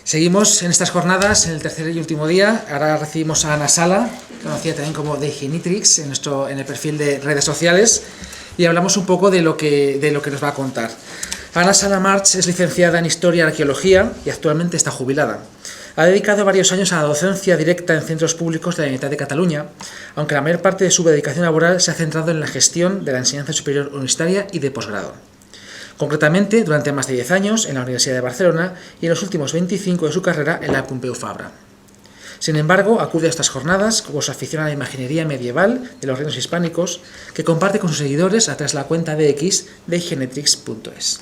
Seguimos en estas jornadas, en el tercer y último día. Ahora recibimos a Ana Sala, conocida también como The Genitrix en el perfil de redes sociales, y hablamos un poco de lo que nos va a contar. Ana Sala March es licenciada en Historia y Arqueología y actualmente está jubilada. Ha dedicado varios años a la docencia directa en centros públicos de la Generalitat de Cataluña, aunque la mayor parte de su dedicación laboral se ha centrado en la gestión de la enseñanza superior universitaria y de posgrado. Concretamente, durante más de 10 años en la Universidad de Barcelona y en los últimos 25 de su carrera en la Pompeu Fabra. Sin embargo, acude a estas jornadas con su afición a la imaginería medieval de los reinos hispánicos, que comparte con sus seguidores a través de la cuenta de X de genetrix.es.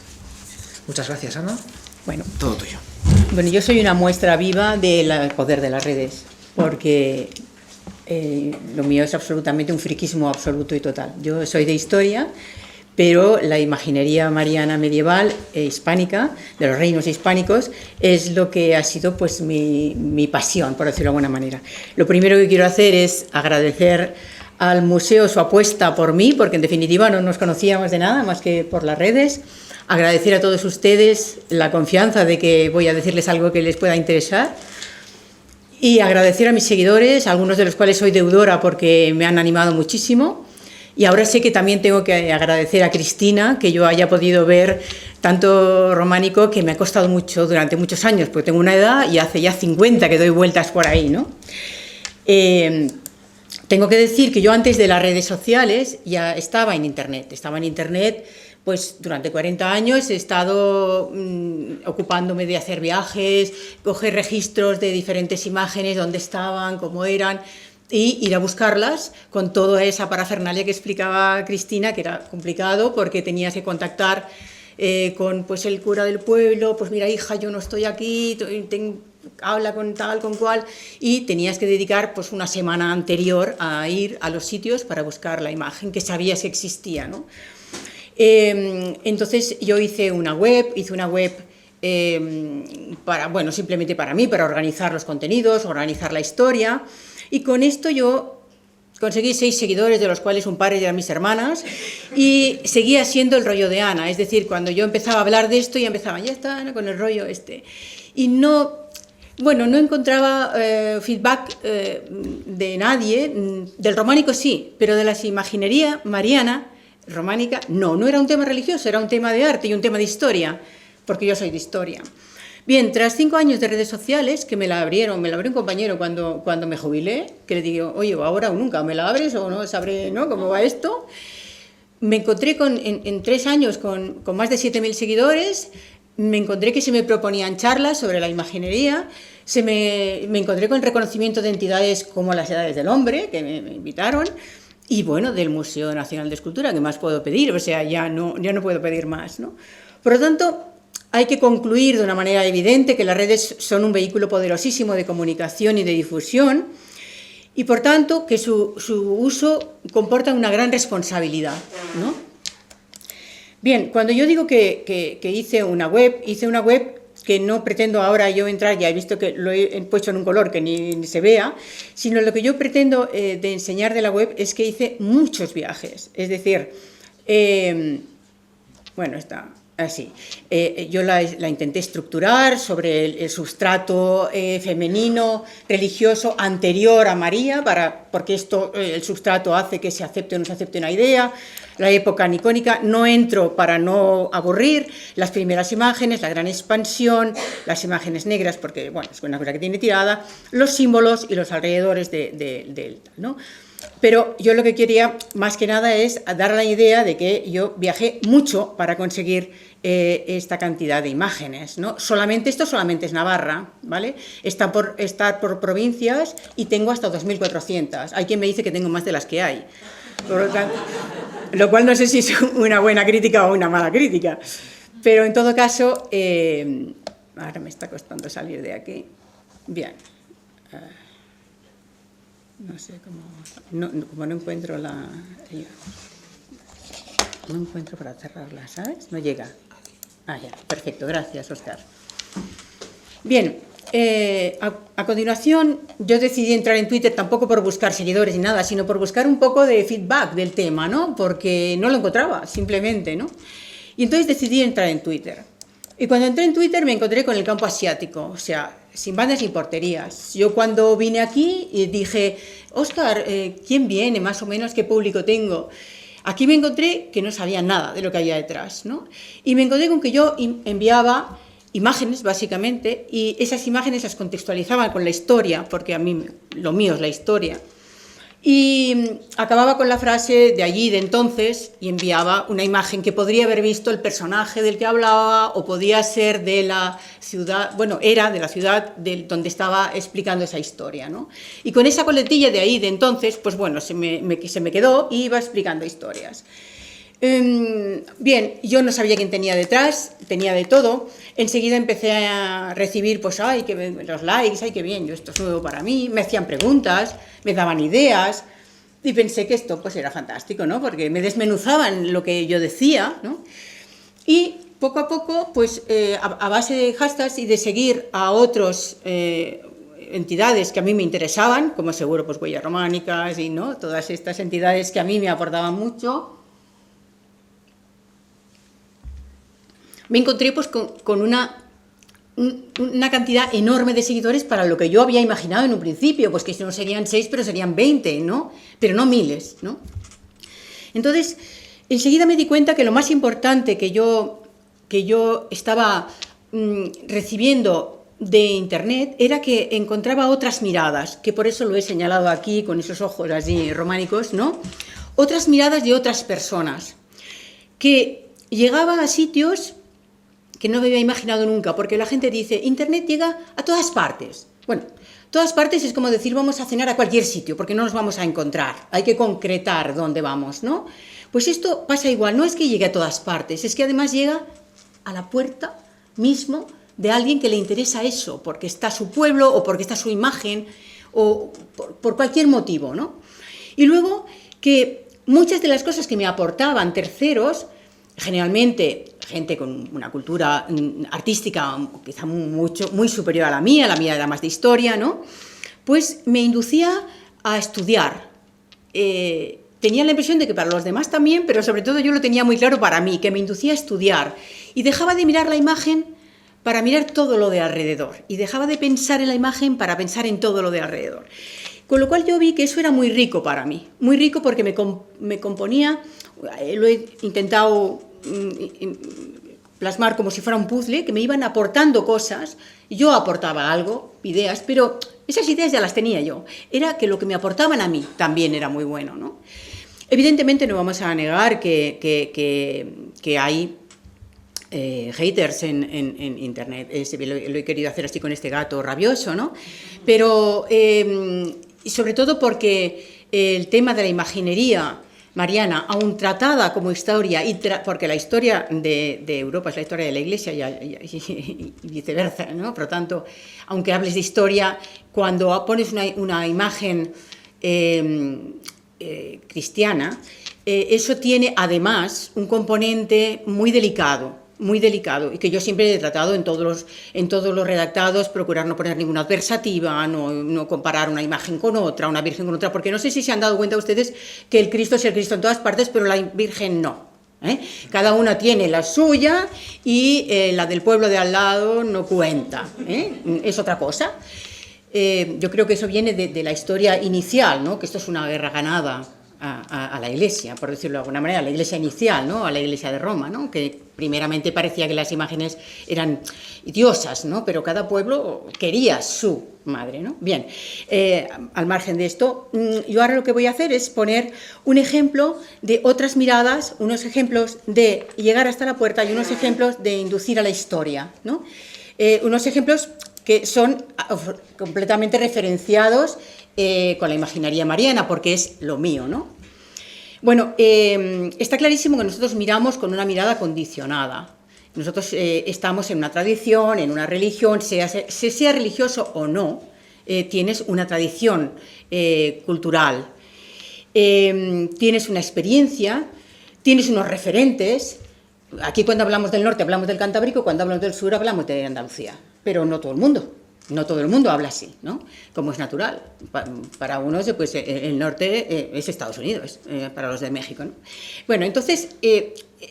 Muchas gracias, Ana. Bueno, todo tuyo. Bueno, yo soy una muestra viva del poder de las redes, porque lo mío es absolutamente un friquismo absoluto y total. Yo soy de historia, pero la imaginería mariana medieval hispánica, de los reinos hispánicos, es lo que ha sido pues mi pasión, por decirlo de alguna manera. Lo primero que quiero hacer es agradecer al museo su apuesta por mí, porque en definitiva no nos conocíamos de nada más que por las redes. Agradecer a todos ustedes la confianza de que voy a decirles algo que les pueda interesar. Y agradecer a mis seguidores, algunos de los cuales soy deudora porque me han animado muchísimo. Y ahora sé que también tengo que agradecer a Cristina, que yo haya podido ver tanto románico, que me ha costado mucho durante muchos años, porque tengo una edad y hace ya 50 que doy vueltas por ahí, ¿no? Tengo que decir que yo antes de las redes sociales ya estaba en Internet. Pues durante 40 años he estado ocupándome de hacer viajes, coger registros de diferentes imágenes, dónde estaban, cómo eran, y ir a buscarlas con toda esa parafernalia que explicaba Cristina, que era complicado porque tenías que contactar con pues, el cura del pueblo, pues mira hija, yo no estoy aquí, habla con tal, con cual, y tenías que dedicar pues, una semana anterior a ir a los sitios para buscar la imagen que sabías que existía, ¿no? Entonces yo hice una web simplemente para mí, para organizar los contenidos, organizar la historia, y con esto yo conseguí 6 seguidores, de los cuales un par eran mis hermanas, y seguía siendo el rollo de Ana, es decir, cuando yo empezaba a hablar de esto, ya empezaban, ya está Ana con el rollo este, y no encontraba feedback de nadie, del románico sí, pero de la imaginería mariana, románica, no era un tema religioso, era un tema de arte y un tema de historia, porque yo soy de historia. Bien, tras 5 años de redes sociales, que me la abrió un compañero cuando me jubilé, que le digo, oye, ahora o nunca, ¿me la abres o no sabré, ¿no?, cómo va esto? Me encontré en 3 años con más de 7.000 seguidores, me encontré que se me proponían charlas sobre la imaginería, me encontré con reconocimiento de entidades como las Edades del Hombre, que me invitaron, y bueno, del Museo Nacional de Escultura, ¿qué más puedo pedir? O sea, ya no puedo pedir más, ¿no? Por lo tanto, hay que concluir de una manera evidente que las redes son un vehículo poderosísimo de comunicación y de difusión, y por tanto que su uso comporta una gran responsabilidad, ¿no? Bien, cuando yo digo que hice una web que no pretendo ahora yo entrar, ya he visto que lo he puesto en un color que ni se vea, sino lo que yo pretendo de enseñar de la web es que hice muchos viajes, es decir, está así. Yo la intenté estructurar sobre el sustrato femenino, religioso, anterior a María, porque el sustrato hace que se acepte o no se acepte una idea, la época nicónica, no entro para no aburrir, las primeras imágenes, la gran expansión, las imágenes negras, porque bueno, es una cosa que tiene tirada, los símbolos y los alrededores de ¿no? Pero yo lo que quería más que nada es dar la idea de que yo viajé mucho para conseguir esta cantidad de imágenes, ¿no? Solamente es Navarra, ¿vale? Está por provincias y tengo hasta 2.400. Hay quien me dice que tengo más de las que hay. Por lo tanto, lo cual no sé si es una buena crítica o una mala crítica. Pero en todo caso, ahora me está costando salir de aquí. Bien. No sé como no encuentro no encuentro para cerrarla, ¿sabes? No llega. Ya, perfecto, gracias, Óscar. Bien, a continuación yo decidí entrar en Twitter tampoco por buscar seguidores ni nada, sino por buscar un poco de feedback del tema, ¿no? Porque no lo encontraba, simplemente, ¿no? Y entonces decidí entrar en Twitter. Y cuando entré en Twitter me encontré con el campo asiático, o sea, sin bandas ni porterías. Yo cuando vine aquí dije, Óscar, ¿quién viene? Más o menos, ¿qué público tengo? Aquí me encontré que no sabía nada de lo que había detrás, ¿no? Y me encontré con que yo enviaba imágenes, básicamente, y esas imágenes las contextualizaba con la historia, porque a mí lo mío es la historia. Y acababa con la frase de allí, de entonces, y enviaba una imagen que podría haber visto el personaje del que hablaba, o podía ser de la ciudad, bueno, era de la ciudad donde estaba explicando esa historia, ¿no? Y con esa coletilla de ahí, de entonces, pues bueno, se me quedó y iba explicando historias. Bien, yo no sabía quién tenía detrás, tenía de todo. Enseguida empecé a recibir, pues, ay, que los likes, ay, qué bien, esto es nuevo para mí. Me hacían preguntas, me daban ideas, y pensé que esto, pues, era fantástico, ¿no? Porque me desmenuzaban lo que yo decía, ¿no? Y poco a poco, pues, a base de hashtags y de seguir a otros entidades que a mí me interesaban, como seguro, pues, Huellas Románicas y, ¿no?, todas estas entidades que a mí me aportaban mucho, me encontré pues con una cantidad enorme de seguidores para lo que yo había imaginado en un principio, pues que no serían 6, pero serían 20, ¿no? Pero no miles, ¿no? Entonces, enseguida me di cuenta que lo más importante que yo estaba recibiendo de Internet era que encontraba otras miradas, que por eso lo he señalado aquí con esos ojos así románicos, ¿no? Otras miradas de otras personas, que llegaba a sitios que no me había imaginado nunca, porque la gente dice, Internet llega a todas partes. Bueno, todas partes es como decir, vamos a cenar a cualquier sitio, porque no nos vamos a encontrar, hay que concretar dónde vamos, ¿no? Pues esto pasa igual, no es que llegue a todas partes, es que además llega a la puerta mismo de alguien que le interesa eso, porque está su pueblo, o porque está su imagen, o por cualquier motivo, ¿no? Y luego que muchas de las cosas que me aportaban terceros, generalmente gente con una cultura artística quizá muy superior a la mía era más de historia, ¿no? Pues me inducía a estudiar. Tenía la impresión de que para los demás también, pero sobre todo yo lo tenía muy claro para mí, que me inducía a estudiar. Y dejaba de mirar la imagen para mirar todo lo de alrededor. Y dejaba de pensar en la imagen para pensar en todo lo de alrededor. Con lo cual yo vi que eso era muy rico para mí. Muy rico porque me componía, lo he intentado plasmar como si fuera un puzzle, que me iban aportando cosas, yo aportaba algo, ideas, pero esas ideas ya las tenía yo. Era que lo que me aportaban a mí también era muy bueno, ¿no? Evidentemente no vamos a negar que hay haters en Internet. Lo he querido hacer así con este gato rabioso, ¿no? Pero, y sobre todo porque el tema de la imaginería mariana, aún tratada como historia, porque la historia de Europa es la historia de la Iglesia y viceversa, ¿no? Por lo tanto, aunque hables de historia, cuando pones una imagen cristiana, eso tiene además un componente muy delicado, y que yo siempre he tratado en todos los redactados, procurar no poner ninguna adversativa, no comparar una imagen con otra, una virgen con otra, porque no sé si se han dado cuenta ustedes que el Cristo es el Cristo en todas partes, pero la virgen no. Cada una tiene la suya y la del pueblo de al lado no cuenta, es otra cosa. Yo creo que eso viene de la historia inicial, ¿no? Que esto es una guerra ganada a la Iglesia, por decirlo de alguna manera, a la Iglesia inicial, ¿no? A la Iglesia de Roma, ¿no? Que primeramente parecía que las imágenes eran diosas, ¿no? Pero cada pueblo quería su madre, ¿no? Bien, al margen de esto, yo ahora lo que voy a hacer es poner un ejemplo de otras miradas, unos ejemplos de llegar hasta la puerta y unos ejemplos de inducir a la historia, ¿no? Unos ejemplos que son completamente referenciados con la imaginería mariana, porque es lo mío, ¿no? Bueno, está clarísimo que nosotros miramos con una mirada condicionada. Nosotros estamos en una tradición, en una religión, sea religioso o no, tienes una tradición cultural, tienes una experiencia, tienes unos referentes. Aquí cuando hablamos del norte hablamos del Cantábrico, cuando hablamos del sur hablamos de Andalucía, pero no todo el mundo. No todo el mundo habla así, ¿no? Como es natural. Para unos, pues el norte es Estados Unidos, para los de México, ¿no? Bueno, entonces,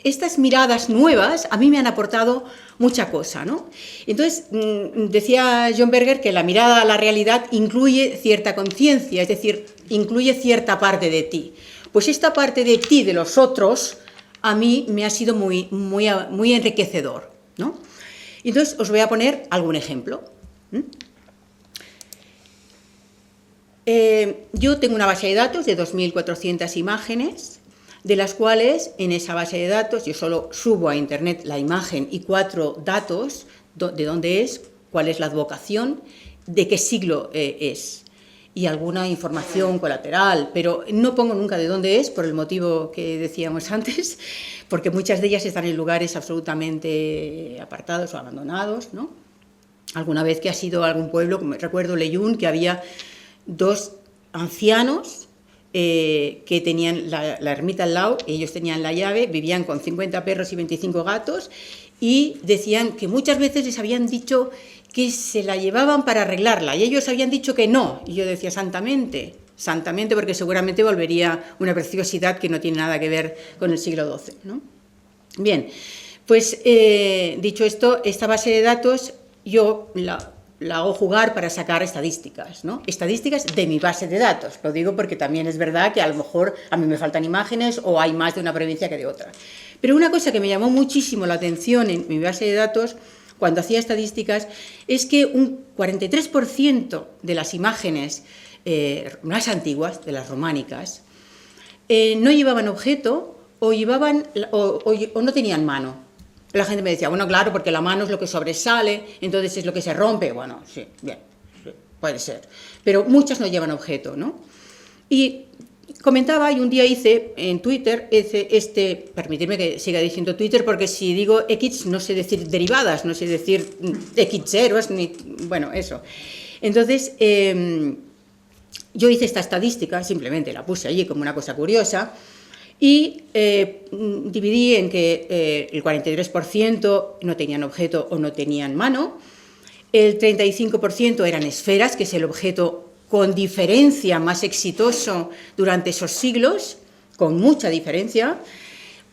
estas miradas nuevas a mí me han aportado mucha cosa, ¿no? Entonces, decía John Berger que la mirada a la realidad incluye cierta conciencia, es decir, incluye cierta parte de ti. Pues esta parte de ti, de los otros, a mí me ha sido muy enriquecedor, ¿no? Entonces, os voy a poner algún ejemplo. Yo tengo una base de datos de 2.400 imágenes, de las cuales en esa base de datos yo solo subo a internet la imagen y 4 datos, de dónde es, cuál es la advocación, de qué siglo es, y alguna información colateral, pero no pongo nunca de dónde es, por el motivo que decíamos antes, porque muchas de ellas están en lugares absolutamente apartados o abandonados, ¿no? Alguna vez que ha sido algún pueblo, como recuerdo Leyún, que había 2 ancianos que tenían la ermita al lado, ellos tenían la llave, vivían con 50 perros y 25 gatos, y decían que muchas veces les habían dicho que se la llevaban para arreglarla, y ellos habían dicho que no, y yo decía santamente, porque seguramente volvería una preciosidad que no tiene nada que ver con el siglo XII, ¿no? Bien, pues dicho esto, esta base de datos yo la hago jugar para sacar estadísticas, ¿no? Estadísticas de mi base de datos. Lo digo porque también es verdad que a lo mejor a mí me faltan imágenes o hay más de una provincia que de otra. Pero una cosa que me llamó muchísimo la atención en mi base de datos cuando hacía estadísticas es que un 43% de las imágenes más antiguas, de las románicas, no llevaban objeto o no tenían mano. La gente me decía, bueno, claro, porque la mano es lo que sobresale, entonces es lo que se rompe. Bueno, sí, bien, sí, puede ser. Pero muchas no llevan objeto, ¿no? Y comentaba, y un día hice en Twitter, permitidme que siga diciendo Twitter, porque si digo X no sé decir derivadas, no sé decir X0, ni, bueno, eso. Entonces, yo hice esta estadística, simplemente la puse allí como una cosa curiosa, y dividí en que el 43% no tenían objeto o no tenían mano, el 35% eran esferas, que es el objeto con diferencia más exitoso durante esos siglos, con mucha diferencia,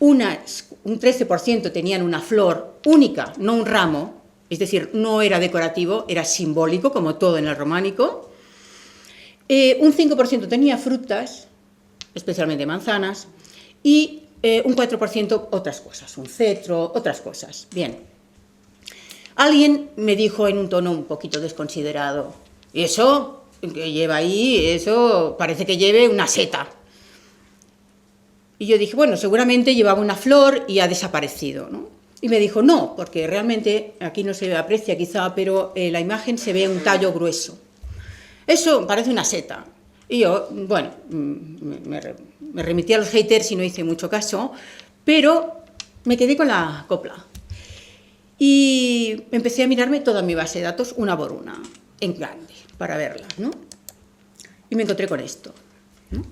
un 13% tenían una flor única, no un ramo, es decir, no era decorativo, era simbólico, como todo en el románico, un 5% tenía frutas, especialmente manzanas, y un 4% otras cosas, un cetro, otras cosas. Bien. Alguien me dijo en un tono un poquito desconsiderado, ¿y eso que lleva ahí? Eso parece que lleve una seta. Y yo dije, bueno, seguramente llevaba una flor y ha desaparecido, ¿no? Y me dijo, no, porque realmente aquí no se aprecia quizá, pero en la imagen se ve un tallo grueso. Eso parece una seta. Y yo, bueno, me remití a los haters y no hice mucho caso, pero me quedé con la copla. Y empecé a mirarme toda mi base de datos una por una, en grande, para verla, ¿no? Y me encontré con esto, ¿no?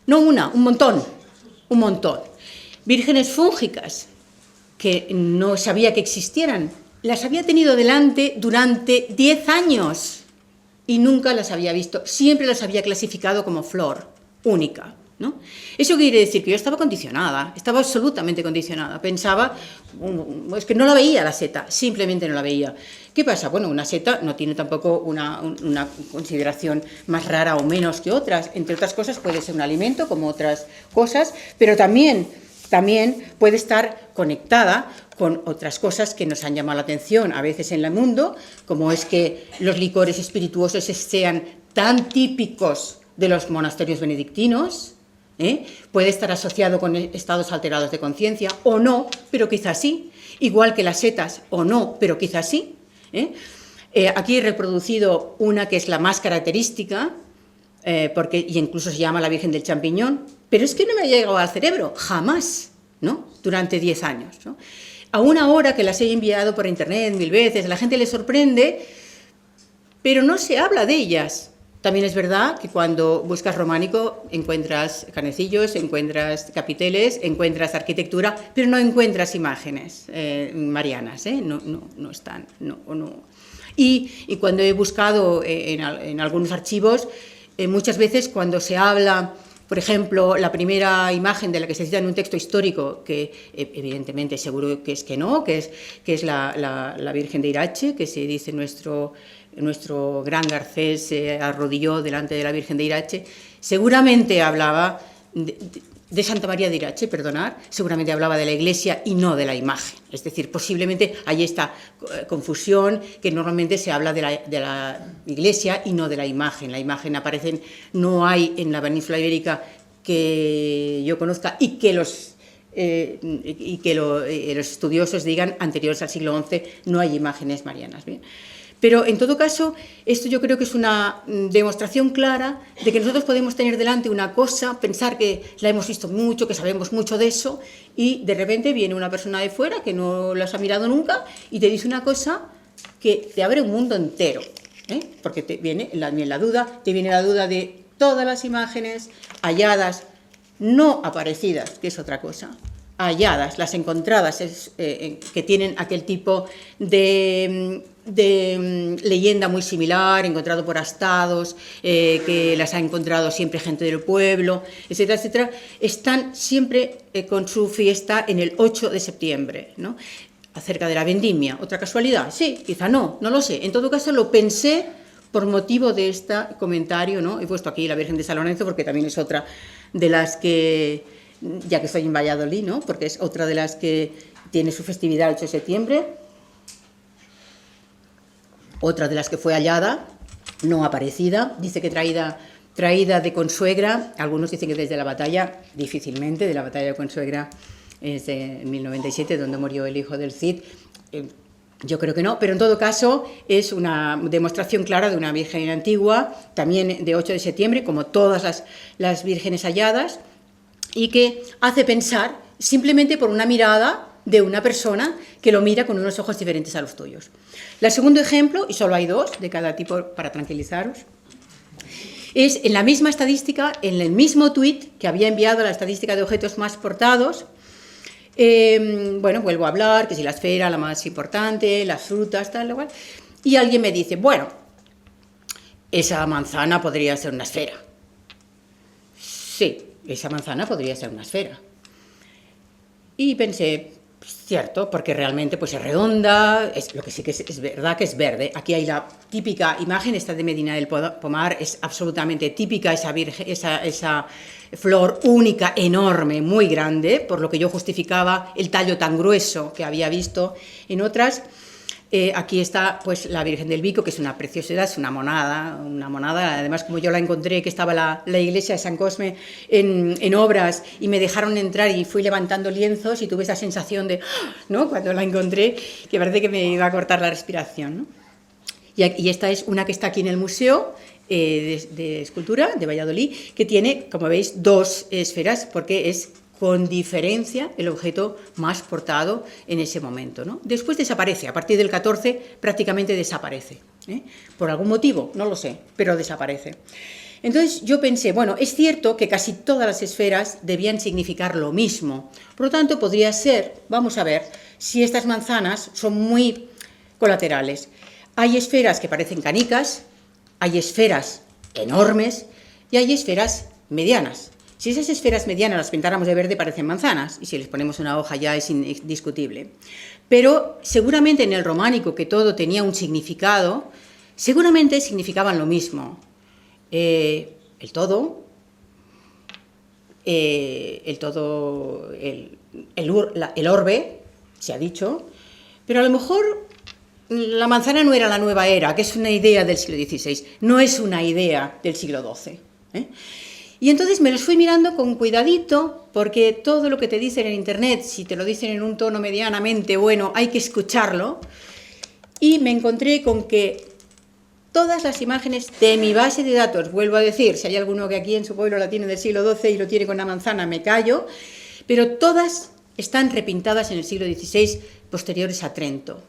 No una, un montón. Vírgenes fúngicas, que no sabía que existieran, las había tenido delante durante 10 años. Y nunca las había visto, siempre las había clasificado como flor única, ¿no? Eso quiere decir que yo estaba condicionada, estaba absolutamente condicionada, pensaba, es que no la veía la seta, simplemente no la veía. ¿Qué pasa? Bueno, una seta no tiene tampoco una consideración más rara o menos que otras, entre otras cosas puede ser un alimento como otras cosas, pero también puede estar conectada con otras cosas que nos han llamado la atención a veces en el mundo, como es que los licores espirituosos sean tan típicos de los monasterios benedictinos, puede estar asociado con estados alterados de conciencia, o no, pero quizás sí, igual que las setas, o no, pero quizás sí. Aquí he reproducido una que es la más característica, y incluso se llama la Virgen del Champiñón, pero es que no me ha llegado al cerebro, jamás, ¿no? Durante 10 años, ¿no? Aún ahora que las he enviado por internet 1000 veces, a la gente le sorprende, pero no se habla de ellas. También es verdad que cuando buscas románico encuentras canecillos, encuentras capiteles, encuentras arquitectura, pero no encuentras imágenes marianas, no están, no. Y cuando he buscado en algunos archivos, muchas veces cuando se habla, por ejemplo, la primera imagen de la que se cita en un texto histórico, que evidentemente seguro que es que no, que es la Virgen de Irache, que se dice nuestro gran Garcés se arrodilló delante de la Virgen de Irache, seguramente hablaba de Santa María de Irache, perdonad, seguramente hablaba de la iglesia y no de la imagen. Es decir, posiblemente hay esta confusión que normalmente se habla de la iglesia y no de la imagen. La imagen no hay en la península ibérica que yo conozca y que los estudiosos digan anteriores al siglo XI no hay imágenes marianas. ¿Bien? Pero, en todo caso, esto yo creo que es una demostración clara de que nosotros podemos tener delante una cosa, pensar que la hemos visto mucho, que sabemos mucho de eso, y de repente viene una persona de fuera que no las ha mirado nunca y te dice una cosa que te abre un mundo entero, porque te viene la duda de todas las imágenes halladas, no aparecidas, que es otra cosa, halladas, las encontradas, que tienen aquel tipo de leyenda muy similar, encontrado por astados, que las ha encontrado siempre gente del pueblo, etcétera, etcétera, están siempre con su fiesta en el 8 de septiembre, ¿no? Acerca de la vendimia. ¿Otra casualidad? Sí, quizá no lo sé. En todo caso, lo pensé por motivo de este comentario, ¿no? He puesto aquí la Virgen de San Lorenzo porque también es otra de las que, ya que estoy en Valladolid, ¿no? Porque es otra de las que tiene su festividad el 8 de septiembre. Otra de las que fue hallada, no aparecida, dice que traída de Consuegra, algunos dicen que desde la batalla, difícilmente, de la batalla de Consuegra es de 1097, donde murió el hijo del Cid. Yo creo que no, pero en todo caso es una demostración clara de una virgen antigua, también de 8 de septiembre, como todas las vírgenes halladas, y que hace pensar simplemente por una mirada de una persona que lo mira con unos ojos diferentes a los tuyos. El segundo ejemplo, y solo hay dos de cada tipo para tranquilizaros, es en la misma estadística, en el mismo tuit que había enviado la estadística de objetos más portados. Bueno, vuelvo a hablar, que si la esfera, la más importante, las frutas, tal, igual, y alguien me dice, bueno, esa manzana podría ser una esfera. Sí, esa manzana podría ser una esfera. Y pensé, cierto, porque realmente pues es redonda, lo que sí que es verdad que es verde. Aquí hay la típica imagen, esta de Medina del Pomar, es absolutamente típica esa flor única, enorme, muy grande, por lo que yo justificaba el tallo tan grueso que había visto en otras. Aquí está pues la Virgen del Bico, que es una preciosidad, es una monada, además como yo la encontré, que estaba la iglesia de San Cosme en obras y me dejaron entrar y fui levantando lienzos y tuve esa sensación de, ¿no? Cuando la encontré, que parece que me iba a cortar la respiración, ¿no? Y esta es una que está aquí en el Museo de Escultura de Valladolid, que tiene, como veis, dos esferas, porque es con diferencia el objeto más portado en ese momento, ¿no? Después desaparece, a partir del 14 prácticamente desaparece, por algún motivo, no lo sé, pero desaparece. Entonces yo pensé, bueno, es cierto que casi todas las esferas debían significar lo mismo, por lo tanto podría ser, vamos a ver, si estas manzanas son muy colaterales. Hay esferas que parecen canicas, hay esferas enormes y hay esferas medianas. Si esas esferas medianas las pintáramos de verde parecen manzanas, y si les ponemos una hoja ya es indiscutible. Pero seguramente en el románico, que todo tenía un significado, seguramente significaban lo mismo. El orbe, se ha dicho, pero a lo mejor la manzana no era la nueva era, que es una idea del siglo XVI, no es una idea del siglo XII. Y entonces me los fui mirando con cuidadito, porque todo lo que te dicen en internet, si te lo dicen en un tono medianamente bueno, hay que escucharlo, y me encontré con que todas las imágenes de mi base de datos, vuelvo a decir, si hay alguno que aquí en su pueblo la tiene del siglo XII y lo tiene con una manzana, me callo, pero todas están repintadas en el siglo XVI, posteriores a Trento.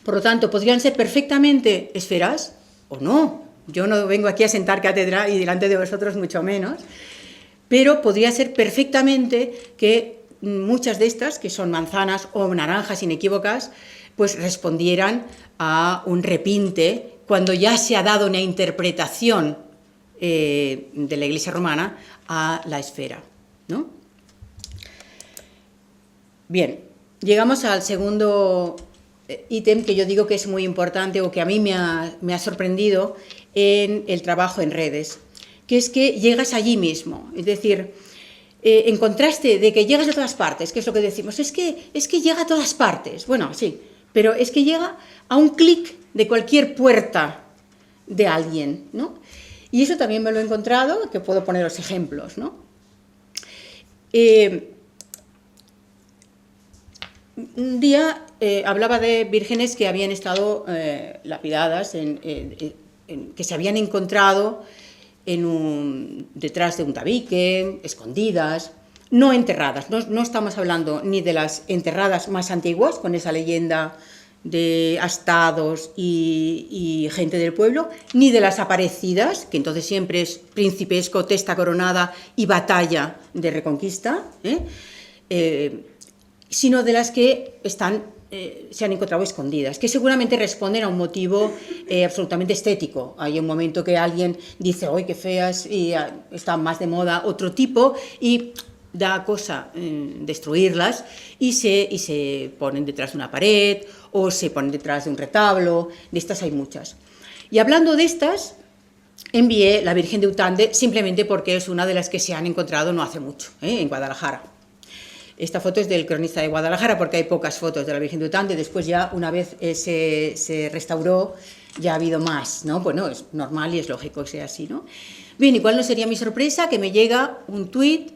Por lo tanto, podrían ser perfectamente esferas o no. Yo no vengo aquí a sentar cátedra y delante de vosotros mucho menos, pero podría ser perfectamente que muchas de estas, que son manzanas o naranjas inequívocas, pues respondieran a un repinte cuando ya se ha dado una interpretación de la Iglesia romana a la esfera, ¿no? Bien, llegamos al segundo ítem que yo digo que es muy importante o que a mí me ha sorprendido en el trabajo en redes, que es que llegas allí mismo, es decir, en contraste de que llegas a todas partes, que es lo que decimos, es que llega a todas partes, bueno, sí, pero es que llega a un clic de cualquier puerta de alguien, ¿no? Y eso también me lo he encontrado, que puedo poner los ejemplos, ¿no? Un día hablaba de vírgenes que habían estado lapidadas, que se habían encontrado detrás de un tabique, escondidas, no enterradas. No estamos hablando ni de las enterradas más antiguas, con esa leyenda de astados y gente del pueblo, ni de las aparecidas, que entonces siempre es principesco, testa coronada y batalla de reconquista, sino de las que se han encontrado escondidas, que seguramente responden a un motivo absolutamente estético. Hay un momento que alguien dice, ¡ay, qué feas!, y está más de moda otro tipo, y da cosa destruirlas, y se ponen detrás de una pared, o se ponen detrás de un retablo. De estas hay muchas. Y hablando de estas, envié la Virgen de Utande, simplemente porque es una de las que se han encontrado no hace mucho, en Guadalajara. Esta foto es del cronista de Guadalajara, porque hay pocas fotos de la Virgen de Utande. Después ya, una vez se restauró, ya ha habido más, ¿no? Bueno, es normal y es lógico que sea así, ¿no? Bien, ¿y cuál no sería mi sorpresa? Que me llega un tuit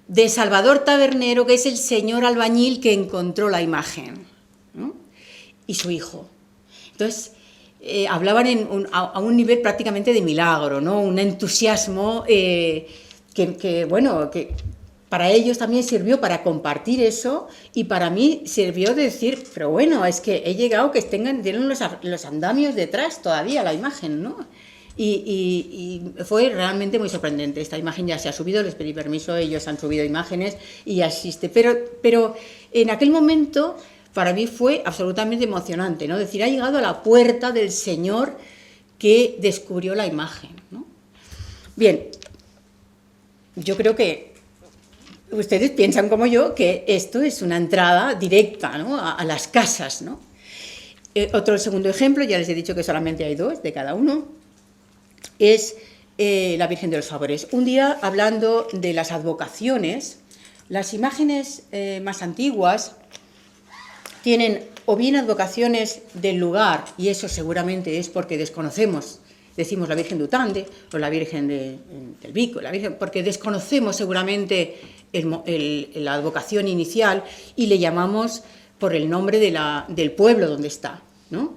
de Salvador Tabernero, que es el señor albañil que encontró la imagen, ¿no? Y su hijo. Entonces, hablaban a un nivel prácticamente de milagro, ¿no? Un entusiasmo que para ellos también sirvió para compartir eso, y para mí sirvió de decir, pero bueno, es que he llegado que tienen los andamios detrás todavía la imagen, ¿no? Y fue realmente muy sorprendente. Esta imagen ya se ha subido, les pedí permiso, ellos han subido imágenes y ya existe. Pero en aquel momento para mí fue absolutamente emocionante, ¿no? Es decir, ha llegado a la puerta del Señor que descubrió la imagen, ¿no? Bien, yo creo que ustedes piensan como yo que esto es una entrada directa, ¿no?, a las casas, ¿no? Otro segundo ejemplo, ya les he dicho que solamente hay dos de cada uno, es la Virgen de los Favores. Un día, hablando de las advocaciones, las imágenes más antiguas tienen o bien advocaciones del lugar, y eso seguramente es porque desconocemos, decimos la Virgen de Utande o la Virgen del Vico, porque desconocemos seguramente la advocación inicial y le llamamos por el nombre del pueblo donde está, ¿no?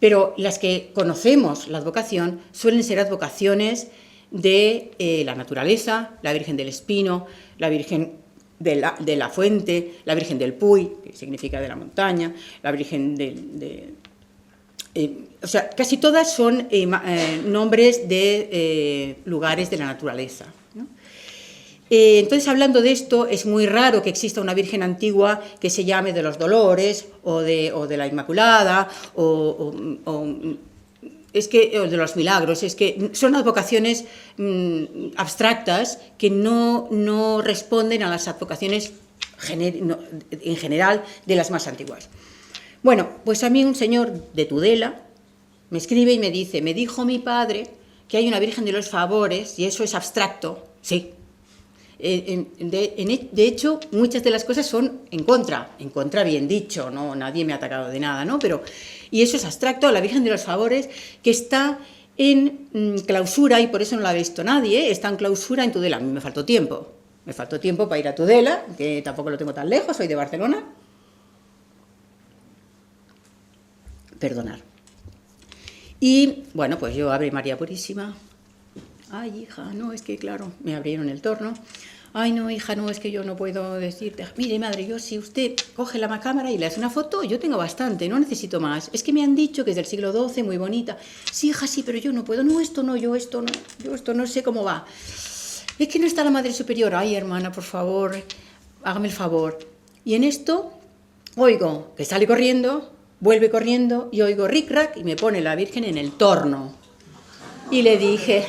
Pero las que conocemos la advocación suelen ser advocaciones de la naturaleza, la Virgen del Espino, la Virgen de la Fuente, la Virgen del Puy, que significa de la montaña, la Virgen o sea, casi todas son nombres de lugares de la naturaleza, ¿no? Entonces, hablando de esto, es muy raro que exista una Virgen antigua que se llame de los Dolores o de la Inmaculada o de los Milagros. Es que son advocaciones abstractas que no responden a las advocaciones en general de las más antiguas. Bueno, pues a mí un señor de Tudela me escribe y me dice, me dijo mi padre que hay una Virgen de los Favores y eso es abstracto. Sí. De hecho, muchas de las cosas son en contra bien dicho, no, nadie me ha atacado de nada, ¿no? Y eso es abstracto, la Virgen de los Favores, que está en clausura, y por eso no la ha visto nadie, está en clausura en Tudela. A mí me faltó tiempo para ir a Tudela, que tampoco lo tengo tan lejos, soy de Barcelona. Perdonar. Y, bueno, pues yo abrí María Purísima. Ay, hija, no, es que claro, me abrieron el torno. Ay, no, hija, no, es que yo no puedo decirte. Mire, madre, yo si usted coge la cámara y le hace una foto, yo tengo bastante, no necesito más. Es que me han dicho que es del siglo XII, muy bonita. Sí, hija, sí, pero yo no puedo. No, yo esto no sé cómo va. Es que no está la Madre Superior. Ay, hermana, por favor, hágame el favor. Y en esto, oigo que sale corriendo vuelve corriendo y oigo ric-rac y me pone la Virgen en el torno. Y le dije,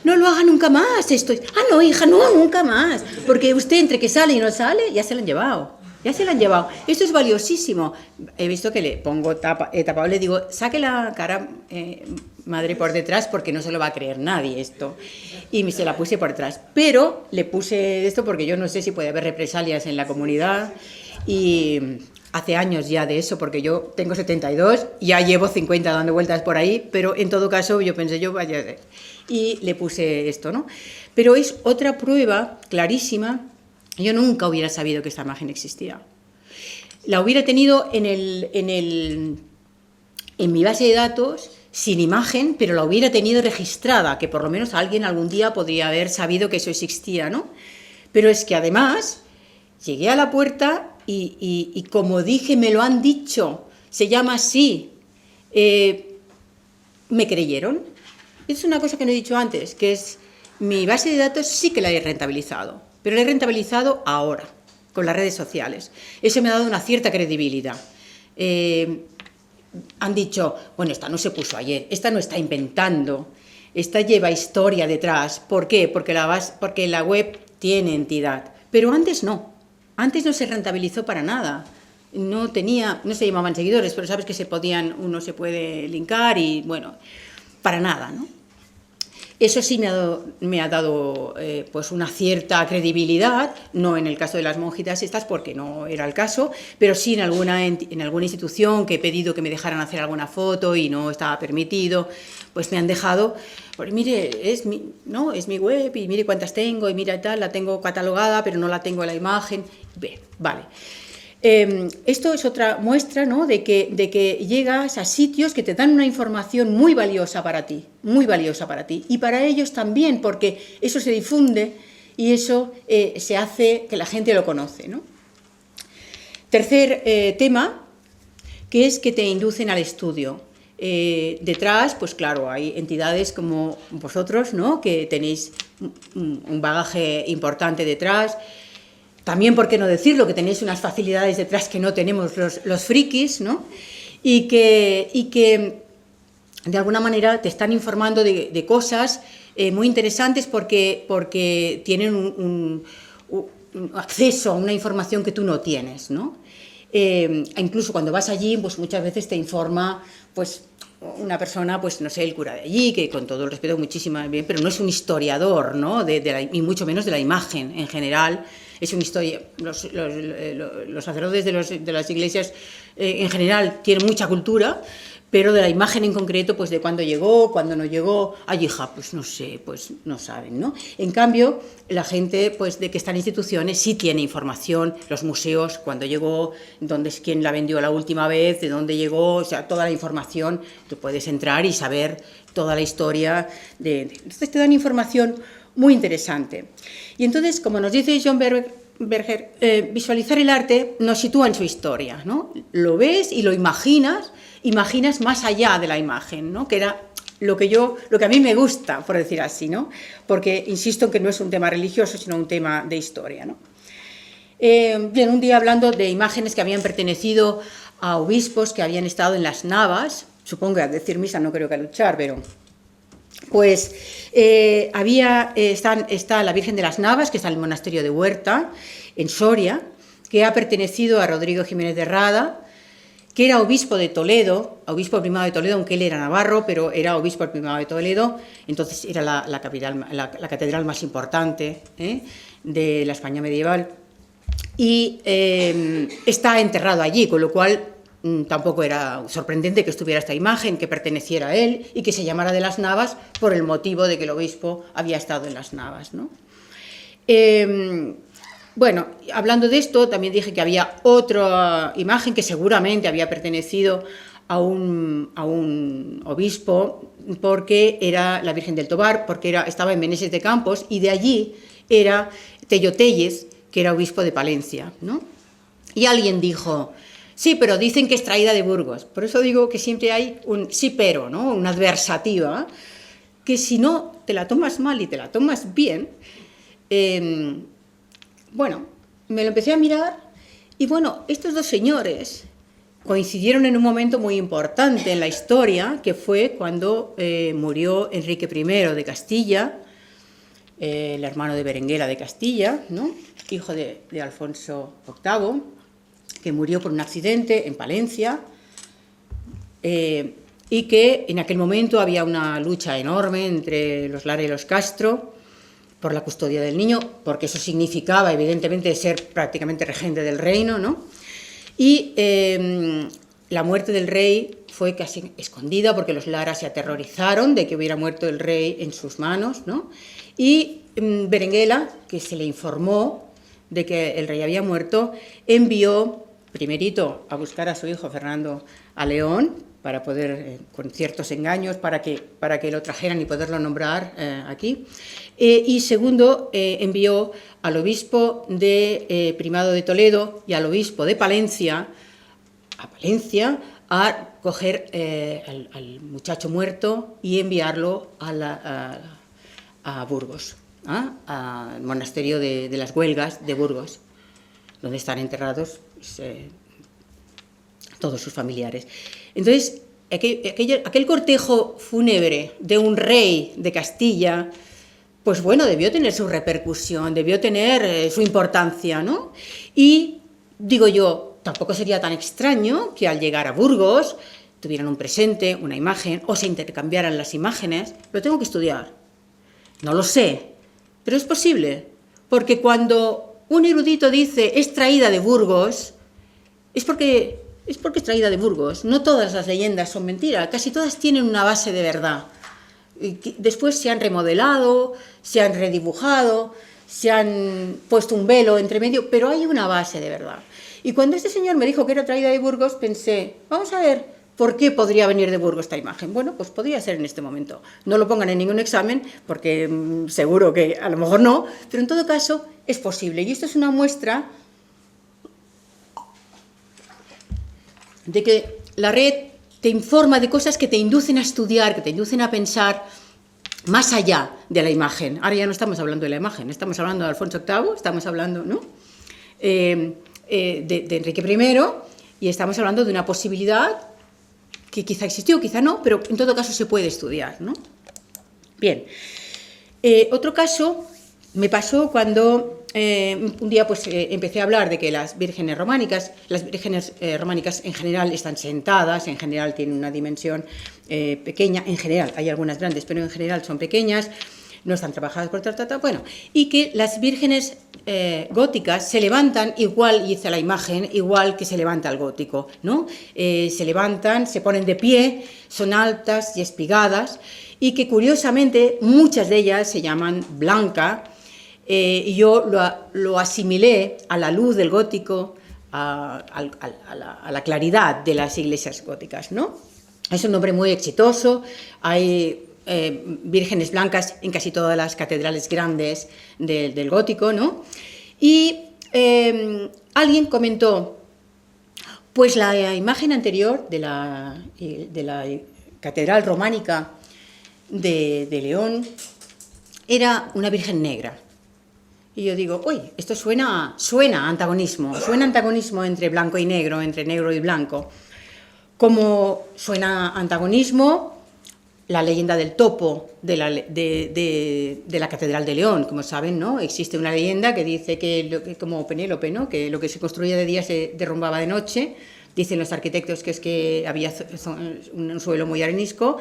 no lo haga nunca más esto. Ah, no, hija, no, nunca más. Porque usted entre que sale y no sale, ya se lo han llevado. Ya se lo han llevado. Esto es valiosísimo. He visto que le pongo tapado, le digo, saque la cara, madre, por detrás, porque no se lo va a creer nadie esto. Y se la puse por detrás. Pero le puse esto porque yo no sé si puede haber represalias en la comunidad. Y hace años ya de eso, porque yo tengo 72, ya llevo 50 dando vueltas por ahí, pero en todo caso yo pensé, yo vaya... Y le puse esto, ¿no? Pero es otra prueba clarísima. Yo nunca hubiera sabido que esta imagen existía. La hubiera tenido en mi base de datos sin imagen, pero la hubiera tenido registrada, que por lo menos alguien algún día podría haber sabido que eso existía, ¿no? Pero es que además llegué a la puerta y como dije, me lo han dicho, se llama así, me creyeron. Es una cosa que no he dicho antes, que es mi base de datos sí que la he rentabilizado. Pero la he rentabilizado ahora, con las redes sociales. Eso me ha dado una cierta credibilidad. Han dicho, bueno, esta no se puso ayer, esta no está inventando, esta lleva historia detrás. ¿Por qué? Porque la web tiene entidad. Pero antes no se rentabilizó para nada. No se llamaban seguidores, pero sabes que uno se puede linkar y, bueno, para nada, ¿no? Eso sí me ha dado pues una cierta credibilidad, no en el caso de las monjitas estas, porque no era el caso, pero sí en alguna institución que he pedido que me dejaran hacer alguna foto y no estaba permitido, pues me han dejado, pues mire, es mi web y mire cuántas tengo y mira tal, la tengo catalogada, pero no la tengo en la imagen. Vale. Esto es otra muestra, ¿no?, de que llegas a sitios que te dan una información muy valiosa para ti, y para ellos también, porque eso se difunde y eso se hace que la gente lo conoce, ¿no? Tercer tema, que es que te inducen al estudio. Detrás, pues claro, hay entidades como vosotros, ¿no?, que tenéis un bagaje importante detrás. También, ¿por qué no decirlo?, que tenéis unas facilidades detrás que no tenemos los frikis, ¿no? Y que de alguna manera te están informando de cosas muy interesantes porque tienen un acceso a una información que tú no tienes, ¿no? Incluso cuando vas allí, pues muchas veces te informa, pues, una persona, pues no sé, el cura de allí, que con todo el respeto muchísimo bien, pero no es un historiador, ¿no?, y mucho menos de la imagen en general. Es una historia. Los sacerdotes de las iglesias en general tienen mucha cultura, pero de la imagen en concreto, pues de cuándo llegó, cuándo no llegó, ay hija, pues no sé, pues no saben, ¿no? En cambio, la gente, pues de que está en instituciones sí tiene información, los museos, cuándo llegó, quién la vendió la última vez, de dónde llegó, o sea, toda la información, tú puedes entrar y saber toda la historia entonces te dan información muy interesante. Y entonces, como nos dice John Berger, visualizar el arte nos sitúa en su historia, ¿no? Lo ves y lo imaginas más allá de la imagen, ¿no?, que era lo que a mí me gusta, por decir así, ¿no?, porque insisto en que no es un tema religioso, sino un tema de historia, ¿no? Bien, un día hablando de imágenes que habían pertenecido a obispos que habían estado en las Navas, supongo que a decir misa no creo que a luchar, pero... Pues está la Virgen de las Navas, que está en el monasterio de Huerta, en Soria, que ha pertenecido a Rodrigo Jiménez de Rada, que era obispo de Toledo, obispo primado de Toledo, aunque él era navarro, pero era obispo primado de Toledo, entonces era la catedral más importante de la España medieval, y está enterrado allí, con lo cual tampoco era sorprendente que estuviera esta imagen, que perteneciera a él y que se llamara de las Navas por el motivo de que el obispo había estado en las Navas, ¿no? Bueno, hablando de esto, también dije que había otra imagen que seguramente había pertenecido a un obispo, porque era la Virgen del Tobar, porque estaba en Meneses de Campos, y de allí era Tello Téllez, que era obispo de Palencia, ¿no? Y alguien dijo... Sí, pero dicen que es traída de Burgos. Por eso digo que siempre hay un sí pero, ¿no?, una adversativa, que si no te la tomas mal y te la tomas bien, bueno, me lo empecé a mirar y bueno, estos dos señores, coincidieron en un momento muy importante en la historia, que fue cuando murió Enrique I de Castilla, el hermano de Berenguela de Castilla, ¿no? Hijo de Alfonso VIII, que murió por un accidente en Palencia, y que en aquel momento había una lucha enorme entre los Lara y los Castro por la custodia del niño, porque eso significaba evidentemente ser prácticamente regente del reino, ¿no? Y la muerte del rey fue casi escondida porque los Lara se aterrorizaron de que hubiera muerto el rey en sus manos, ¿no? Y Berenguela, que se le informó de que el rey había muerto, envió primerito a buscar a su hijo Fernando a León para poder, con ciertos engaños, para que lo trajeran y poderlo nombrar aquí. Y segundo, envió al obispo de Primado de Toledo y al obispo de Palencia a coger al muchacho muerto y enviarlo a Burgos, al monasterio de las Huelgas de Burgos, donde están enterrados pues, todos sus familiares. Entonces, aquel cortejo fúnebre de un rey de Castilla, pues bueno, debió tener su repercusión, debió tener su importancia, ¿no? Y, digo yo, tampoco sería tan extraño que al llegar a Burgos tuvieran un presente, una imagen, o se intercambiaran las imágenes. Lo tengo que estudiar. No lo sé, pero es posible, porque cuando un erudito dice es traída de Burgos, es porque es traída de Burgos. No todas las leyendas son mentiras, casi todas tienen una base de verdad. Después se han remodelado, se han redibujado, se han puesto un velo entre medio, pero hay una base de verdad. Y cuando este señor me dijo que era traída de Burgos, pensé, vamos a ver, ¿por qué podría venir de Burgos esta imagen? Bueno, pues podría ser en este momento. No lo pongan en ningún examen, porque seguro que a lo mejor no, pero en todo caso es posible. Y esto es una muestra de que la red te informa de cosas que te inducen a estudiar, que te inducen a pensar más allá de la imagen. Ahora ya no estamos hablando de la imagen, estamos hablando de Alfonso VIII, estamos hablando, ¿no? de Enrique I, y estamos hablando de una posibilidad que quizá existió, quizá no, pero en todo caso se puede estudiar, ¿no? Bien, otro caso me pasó cuando un día pues, empecé a hablar de que las vírgenes románicas en general están sentadas, en general tienen una dimensión pequeña, en general, hay algunas grandes, pero en general son pequeñas, no están trabajadas por bueno, y que las vírgenes góticas se levantan igual, y hice la imagen, igual que se levanta el gótico, ¿no? Se levantan, se ponen de pie, son altas y espigadas, y que curiosamente muchas de ellas se llaman Blanca, y yo lo asimilé a la luz del gótico, a la claridad de las iglesias góticas, ¿no? Es un nombre muy exitoso, hay vírgenes blancas en casi todas las catedrales grandes del gótico, ¿no? Y alguien comentó, pues la imagen anterior de la catedral románica de León era una virgen negra. Y yo digo, uy, esto suena a antagonismo entre blanco y negro, entre negro y blanco. Como suena antagonismo la leyenda del topo de la Catedral de León, como saben, ¿no? Existe una leyenda que dice que como Penélope, ¿no? Que lo que se construía de día se derrumbaba de noche. Dicen los arquitectos que es que había un suelo muy arenisco.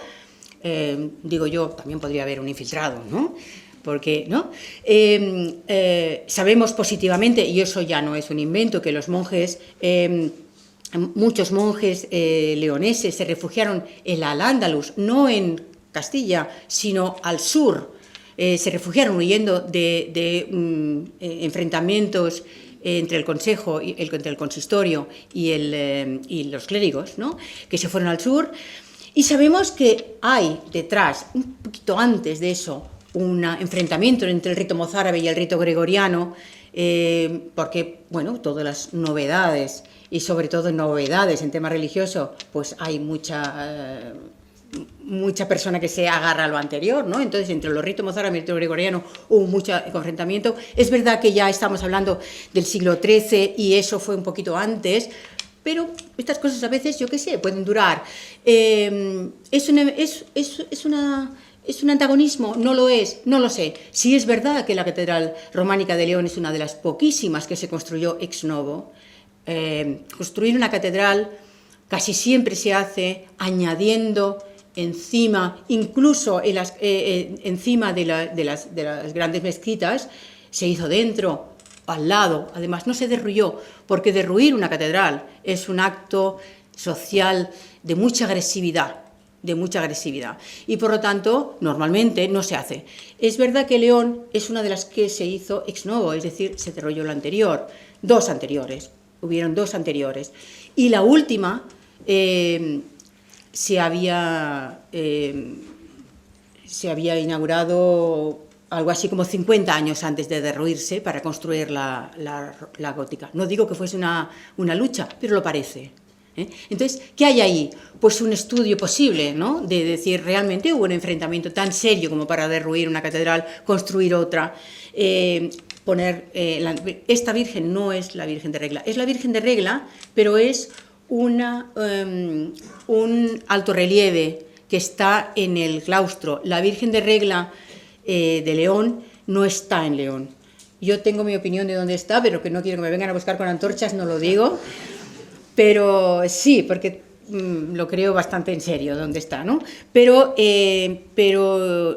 Digo yo, también podría haber un infiltrado, ¿no? Porque, ¿no? Sabemos positivamente, y eso ya no es un invento, que los monjes, muchos monjes leoneses se refugiaron en la Al-Ándalus, no en Castilla, sino al sur. Se refugiaron huyendo de enfrentamientos entre el consejo, entre el consistorio y los clérigos, ¿no? Que se fueron al sur. Y sabemos que hay detrás, un poquito antes de eso, un enfrentamiento entre el rito mozárabe y el rito gregoriano, porque, bueno, todas las novedades, y sobre todo novedades en tema religioso, pues hay mucha persona que se agarra a lo anterior, ¿no? Entonces, entre los ritos mozárabe y el rito gregoriano hubo mucho enfrentamiento. Es verdad que ya estamos hablando del siglo XIII y eso fue un poquito antes, Pero estas cosas a veces, yo qué sé, pueden durar. ¿Es un antagonismo? No lo es, no lo sé. Sí es verdad que la Catedral Románica de León es una de las poquísimas que se construyó ex novo. Construir una catedral casi siempre se hace añadiendo encima, incluso encima de las grandes mezquitas, se hizo dentro, al lado. Además, no se derruyó, porque derruir una catedral es un acto social de mucha agresividad, y por lo tanto, normalmente no se hace. Es verdad que León es una de las que se hizo ex novo, es decir, se derruyó la anterior, hubieron dos anteriores, y la última se había inaugurado algo así como 50 años antes de derruirse para construir la gótica. No digo que fuese una lucha, pero lo parece. Entonces, ¿qué hay ahí? Pues un estudio posible, ¿no? De decir, realmente hubo un enfrentamiento tan serio como para derruir una catedral, construir otra, esta Virgen no es la Virgen de Regla, es la Virgen de Regla, pero es un altorrelieve que está en el claustro. La Virgen de Regla de León no está en León. Yo tengo mi opinión de dónde está, pero que no quiero que me vengan a buscar con antorchas, no lo digo. Pero sí, porque lo creo bastante en serio dónde está, ¿no? Pero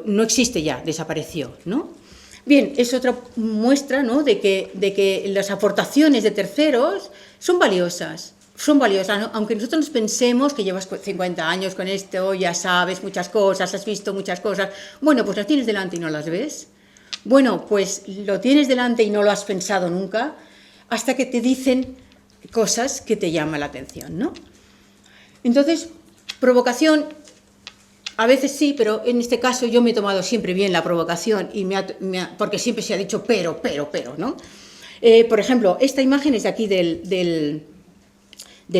no existe ya, desapareció, ¿no? Bien, es otra muestra, ¿no?, de que las aportaciones de terceros son valiosas, ¿no? Aunque nosotros nos pensemos que llevas 50 años con esto, ya sabes muchas cosas, has visto muchas cosas. Bueno, pues las tienes delante y no las ves. Bueno, pues lo tienes delante y no lo has pensado nunca, hasta que te dicen cosas que te llaman la atención, ¿no? Entonces, provocación, a veces sí, pero en este caso yo me he tomado siempre bien la provocación, porque siempre se ha dicho pero, ¿no? Por ejemplo, esta imagen es de aquí del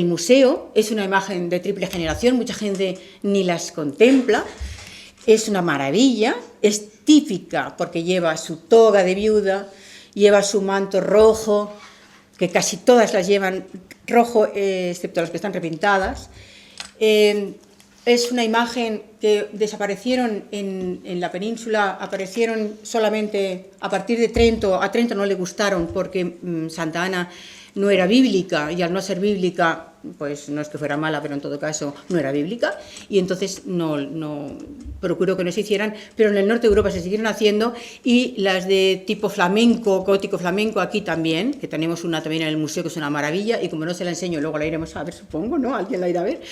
museo, es una imagen de triple generación, mucha gente ni las contempla, es una maravilla, es típica porque lleva su toga de viuda, lleva su manto rojo, que casi todas las llevan rojo, excepto las que están repintadas. Es una imagen que desaparecieron en la península, aparecieron solamente a partir de Trento. A Trento no le gustaron porque Santa Ana no era bíblica, y al no ser bíblica, pues no es que fuera mala, pero en todo caso no era bíblica, y entonces no procuró que no se hicieran, pero en el norte de Europa se siguieron haciendo, y las de tipo flamenco, gótico flamenco, aquí también, que tenemos una también en el museo que es una maravilla, y como no se la enseño, luego la iremos a ver, supongo, ¿no? Alguien la irá a ver.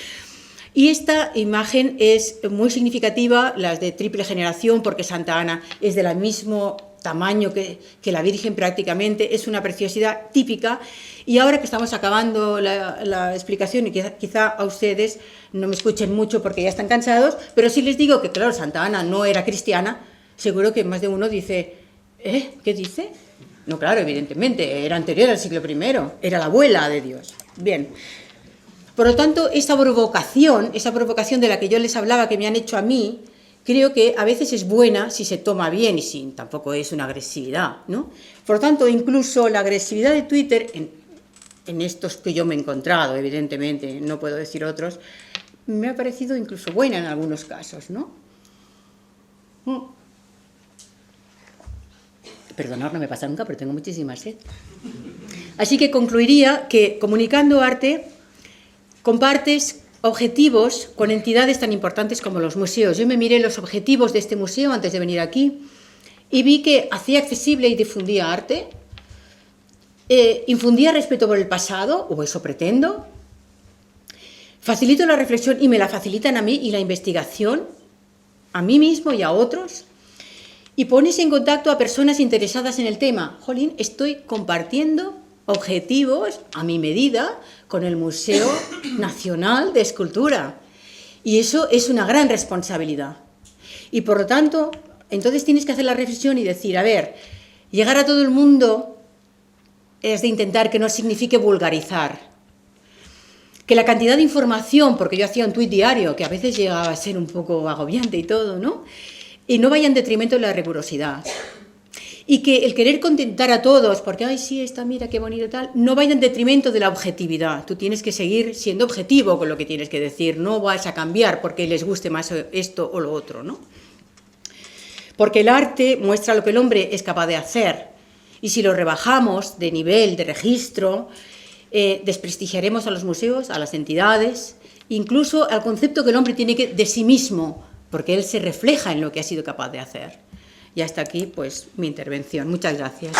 Y esta imagen es muy significativa, las de triple generación, porque Santa Ana es del mismo tamaño que la Virgen prácticamente, es una preciosidad típica. Y ahora que estamos acabando la explicación, y quizá a ustedes no me escuchen mucho porque ya están cansados, pero sí les digo que, claro, Santa Ana no era cristiana, seguro que más de uno dice, ¿qué dice? No, claro, evidentemente, era anterior al siglo I, era la abuela de Dios. Bien. Por lo tanto, esa provocación de la que yo les hablaba, que me han hecho a mí, creo que a veces es buena si se toma bien y si tampoco es una agresividad, ¿no? Por lo tanto, incluso la agresividad de Twitter, en estos que yo me he encontrado, evidentemente, no puedo decir otros, me ha parecido incluso buena en algunos casos, ¿no? Perdonad, no me pasa nunca, pero tengo muchísima sed. Así que concluiría que comunicando arte compartes objetivos con entidades tan importantes como los museos. Yo me miré los objetivos de este museo antes de venir aquí y vi que hacía accesible y difundía arte, infundía respeto por el pasado, o eso pretendo, facilito la reflexión y me la facilitan a mí y la investigación, a mí mismo y a otros, y pones en contacto a personas interesadas en el tema. Jolín, estoy compartiendo objetivos a mi medida con el Museo Nacional de Escultura. Y eso es una gran responsabilidad. Y por lo tanto, entonces tienes que hacer la reflexión y decir, a ver, llegar a todo el mundo es de intentar que no signifique vulgarizar. Que la cantidad de información, porque yo hacía un tuit diario, que a veces llegaba a ser un poco agobiante y todo, ¿no? Y no vaya en detrimento de la rigurosidad. y que el querer contentar a todos, porque, ay, sí, esta, mira, qué bonito tal, no vaya en detrimento de la objetividad. Tú tienes que seguir siendo objetivo con lo que tienes que decir, no vas a cambiar porque les guste más esto o lo otro, ¿no? Porque el arte muestra lo que el hombre es capaz de hacer, y si lo rebajamos de nivel, de registro, desprestigiaremos a los museos, a las entidades, incluso al concepto que el hombre tiene de sí mismo, porque él se refleja en lo que ha sido capaz de hacer. Y hasta aquí, pues, mi intervención. Muchas gracias.